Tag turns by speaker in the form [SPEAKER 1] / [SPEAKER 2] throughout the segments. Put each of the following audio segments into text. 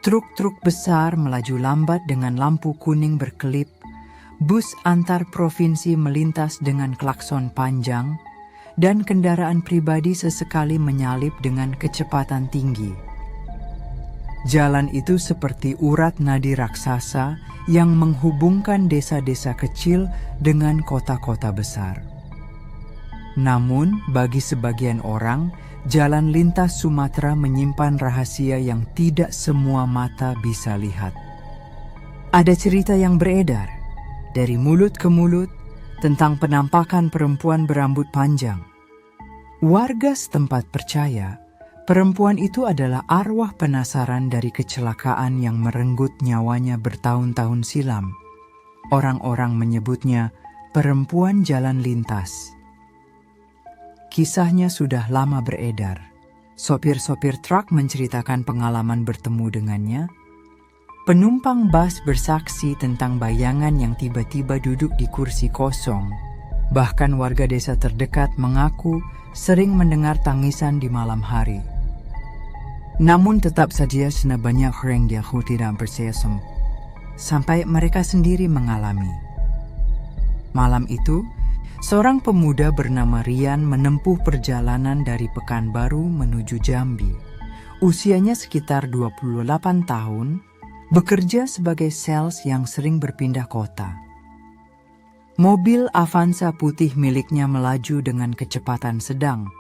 [SPEAKER 1] Truk-truk besar melaju lambat dengan lampu kuning berkelip, bus antar provinsi melintas dengan klakson panjang, dan kendaraan pribadi sesekali menyalip dengan kecepatan tinggi. Jalan itu seperti urat nadi raksasa yang menghubungkan desa-desa kecil dengan kota-kota besar. Namun, bagi sebagian orang, jalan lintas Sumatera menyimpan rahasia yang tidak semua mata bisa lihat. Ada cerita yang beredar dari mulut ke mulut tentang penampakan perempuan berambut panjang. Warga setempat percaya perempuan itu adalah arwah penasaran dari kecelakaan yang merenggut nyawanya bertahun-tahun silam. Orang-orang menyebutnya perempuan jalan lintas. Kisahnya sudah lama beredar. Sopir-sopir truk menceritakan pengalaman bertemu dengannya. Penumpang bus bersaksi tentang bayangan yang tiba-tiba duduk di kursi kosong. Bahkan warga desa terdekat mengaku sering mendengar tangisan di malam hari. Namun tetap saja banyak orang yang tidak percaya sampai mereka sendiri mengalami. Malam itu, seorang pemuda bernama Rian menempuh perjalanan dari Pekanbaru menuju Jambi. Usianya sekitar 28 tahun, bekerja sebagai sales yang sering berpindah kota. Mobil Avanza putih miliknya melaju dengan kecepatan sedang,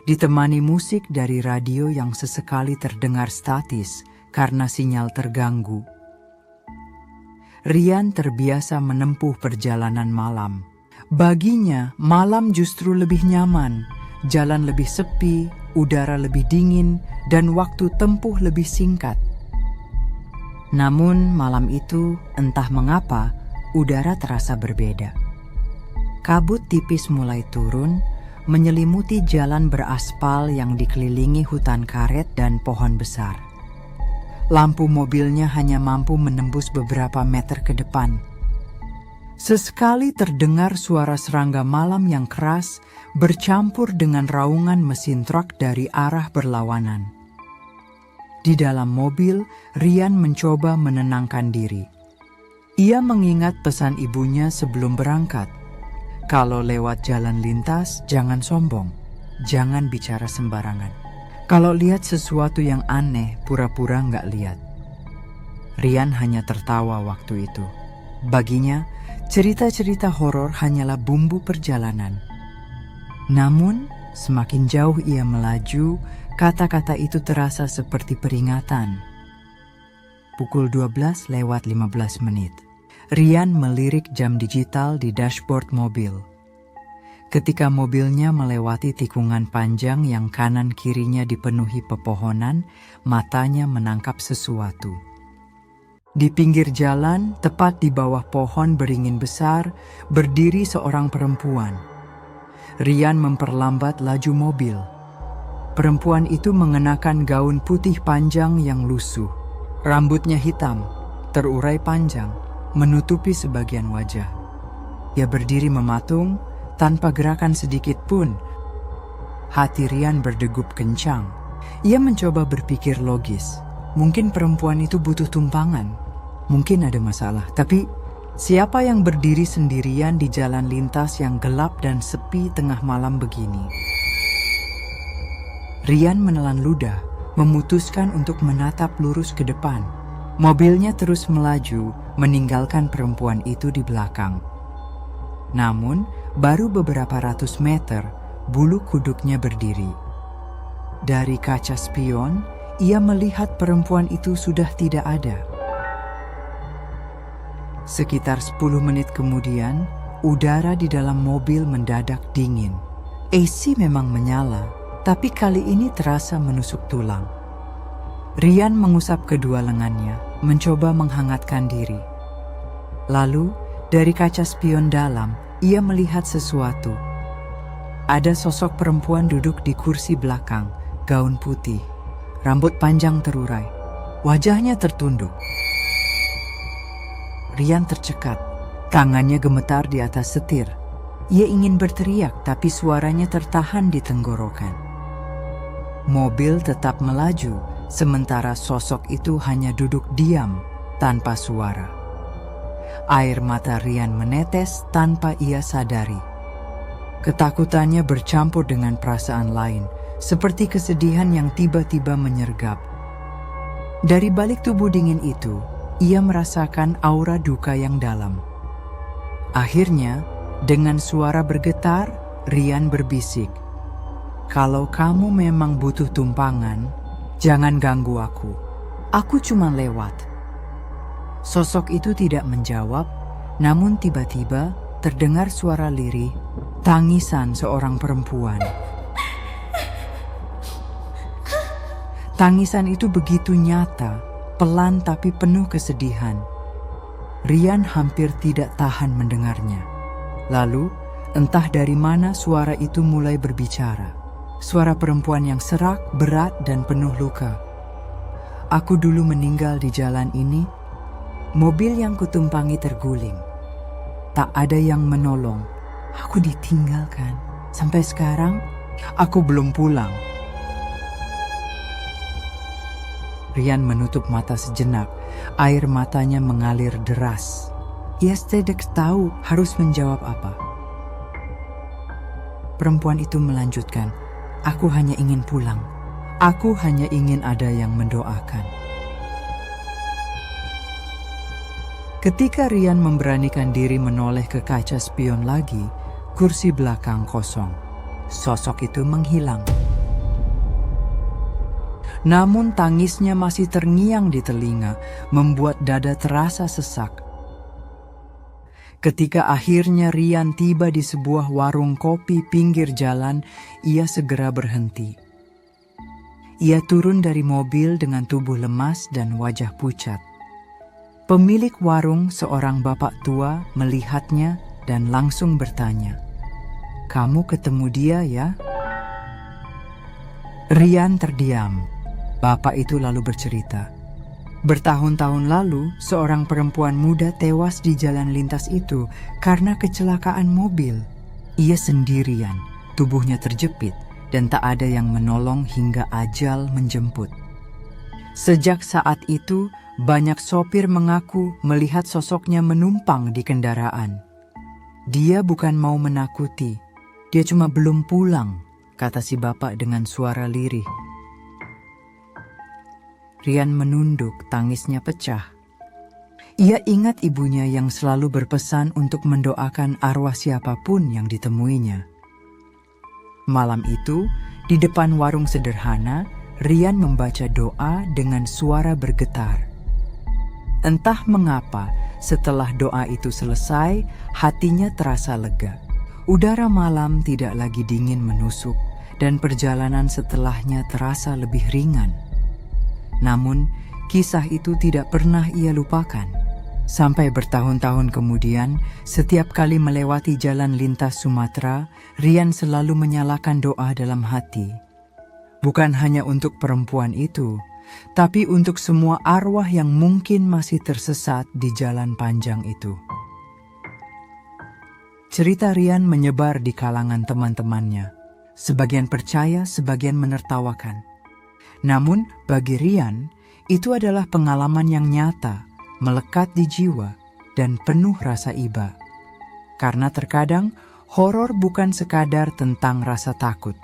[SPEAKER 1] ditemani musik dari radio yang sesekali terdengar statis karena sinyal terganggu. Rian terbiasa menempuh perjalanan malam. Baginya, malam justru lebih nyaman, jalan lebih sepi, udara lebih dingin, dan waktu tempuh lebih singkat. Namun malam itu, entah mengapa, udara terasa berbeda. Kabut tipis mulai turun, menyelimuti jalan beraspal yang dikelilingi hutan karet dan pohon besar. Lampu mobilnya hanya mampu menembus beberapa meter ke depan. Sesekali terdengar suara serangga malam yang keras bercampur dengan raungan mesin truk dari arah berlawanan. Di dalam mobil, Rian mencoba menenangkan diri. Ia mengingat pesan ibunya sebelum berangkat. Kalau lewat jalan lintas, jangan sombong, jangan bicara sembarangan. Kalau lihat sesuatu yang aneh, pura-pura nggak lihat. Rian hanya tertawa waktu itu. Baginya, cerita-cerita horor hanyalah bumbu perjalanan. Namun, semakin jauh ia melaju, kata-kata itu terasa seperti peringatan. Pukul 12:15. Rian melirik jam digital di dashboard mobil. Ketika mobilnya melewati tikungan panjang yang kanan kirinya dipenuhi pepohonan, matanya menangkap sesuatu. Di pinggir jalan, tepat di bawah pohon beringin besar, berdiri seorang perempuan. Rian memperlambat laju mobil. Perempuan itu mengenakan gaun putih panjang yang lusuh. Rambutnya hitam, terurai panjang, menutupi sebagian wajah. Ia berdiri mematung, tanpa gerakan sedikit pun. Hati Rian berdegup kencang. Ia mencoba berpikir logis. Mungkin perempuan itu butuh tumpangan. Mungkin ada masalah, tapi siapa yang berdiri sendirian di jalan lintas yang gelap dan sepi tengah malam begini? Rian menelan ludah, memutuskan untuk menatap lurus ke depan. Mobilnya terus melaju, meninggalkan perempuan itu di belakang. Namun, baru beberapa ratus meter, bulu kuduknya berdiri. Dari kaca spion, ia melihat perempuan itu sudah tidak ada. Sekitar 10 menit kemudian, udara di dalam mobil mendadak dingin. AC memang menyala, tapi kali ini terasa menusuk tulang. Rian mengusap kedua lengannya, mencoba menghangatkan diri. Lalu, dari kaca spion dalam, ia melihat sesuatu. Ada sosok perempuan duduk di kursi belakang, gaun putih, rambut panjang terurai, wajahnya tertunduk. Rian tercekat, tangannya gemetar di atas setir. Ia ingin berteriak, tapi suaranya tertahan di tenggorokan. Mobil tetap melaju, sementara sosok itu hanya duduk diam tanpa suara. Air mata Rian menetes tanpa ia sadari. Ketakutannya bercampur dengan perasaan lain, seperti kesedihan yang tiba-tiba menyergap. Dari balik tubuh dingin itu, ia merasakan aura duka yang dalam. Akhirnya, dengan suara bergetar, Rian berbisik, "Kalau kamu memang butuh tumpangan, jangan ganggu aku. Aku cuma lewat." Sosok itu tidak menjawab, namun tiba-tiba terdengar suara lirih, tangisan seorang perempuan. Tangisan itu begitu nyata, pelan tapi penuh kesedihan. Rian hampir tidak tahan mendengarnya. Lalu, entah dari mana suara itu mulai berbicara. Suara perempuan yang serak, berat, dan penuh luka. "Aku dulu meninggal di jalan ini. Mobil yang kutumpangi terguling. Tak ada yang menolong. Aku ditinggalkan. Sampai sekarang, aku belum pulang." Rian menutup mata sejenak. Air matanya mengalir deras. Ia tidak tahu harus menjawab apa. Perempuan itu melanjutkan, "Aku hanya ingin pulang. Aku hanya ingin ada yang mendoakan." Ketika Rian memberanikan diri menoleh ke kaca spion lagi, kursi belakang kosong. Sosok itu menghilang. Namun tangisnya masih terngiang di telinga, membuat dada terasa sesak. Ketika akhirnya Rian tiba di sebuah warung kopi pinggir jalan, ia segera berhenti. Ia turun dari mobil dengan tubuh lemas dan wajah pucat. Pemilik warung, seorang bapak tua, melihatnya dan langsung bertanya, "Kamu ketemu dia ya?" Rian terdiam. Bapak itu lalu bercerita, bertahun-tahun lalu seorang perempuan muda tewas di jalan lintas itu karena kecelakaan mobil. Ia sendirian, tubuhnya terjepit, dan tak ada yang menolong hingga ajal menjemput. Sejak saat itu, banyak sopir mengaku melihat sosoknya menumpang di kendaraan. "Dia bukan mau menakuti, dia cuma belum pulang," kata si bapak dengan suara lirih. Rian menunduk, tangisnya pecah. Ia ingat ibunya yang selalu berpesan untuk mendoakan arwah siapapun yang ditemuinya. Malam itu, di depan warung sederhana, Rian membaca doa dengan suara bergetar. Entah mengapa, setelah doa itu selesai, hatinya terasa lega. Udara malam tidak lagi dingin menusuk, dan perjalanan setelahnya terasa lebih ringan. Namun, kisah itu tidak pernah ia lupakan. Sampai bertahun-tahun kemudian, setiap kali melewati jalan lintas Sumatera, Rian selalu menyalakan doa dalam hati. Bukan hanya untuk perempuan itu, tapi untuk semua arwah yang mungkin masih tersesat di jalan panjang itu. Cerita Rian menyebar di kalangan teman-temannya. Sebagian percaya, sebagian menertawakan. Namun, bagi Rian, itu adalah pengalaman yang nyata, melekat di jiwa, dan penuh rasa iba. Karena terkadang, horor bukan sekadar tentang rasa takut.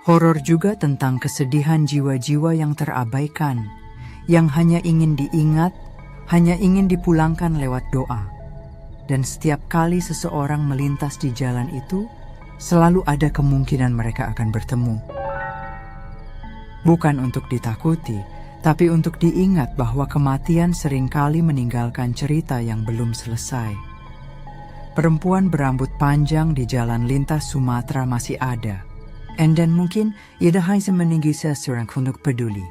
[SPEAKER 1] Horor juga tentang kesedihan jiwa-jiwa yang terabaikan, yang hanya ingin diingat, hanya ingin dipulangkan lewat doa. Dan setiap kali seseorang melintas di jalan itu, selalu ada kemungkinan mereka akan bertemu. Bukan untuk ditakuti, tapi untuk diingat bahwa kematian seringkali meninggalkan cerita yang belum selesai. Perempuan berambut panjang di jalan lintas Sumatera masih ada. Dan mungkin ia hanya meninggi seseorang untuk peduli.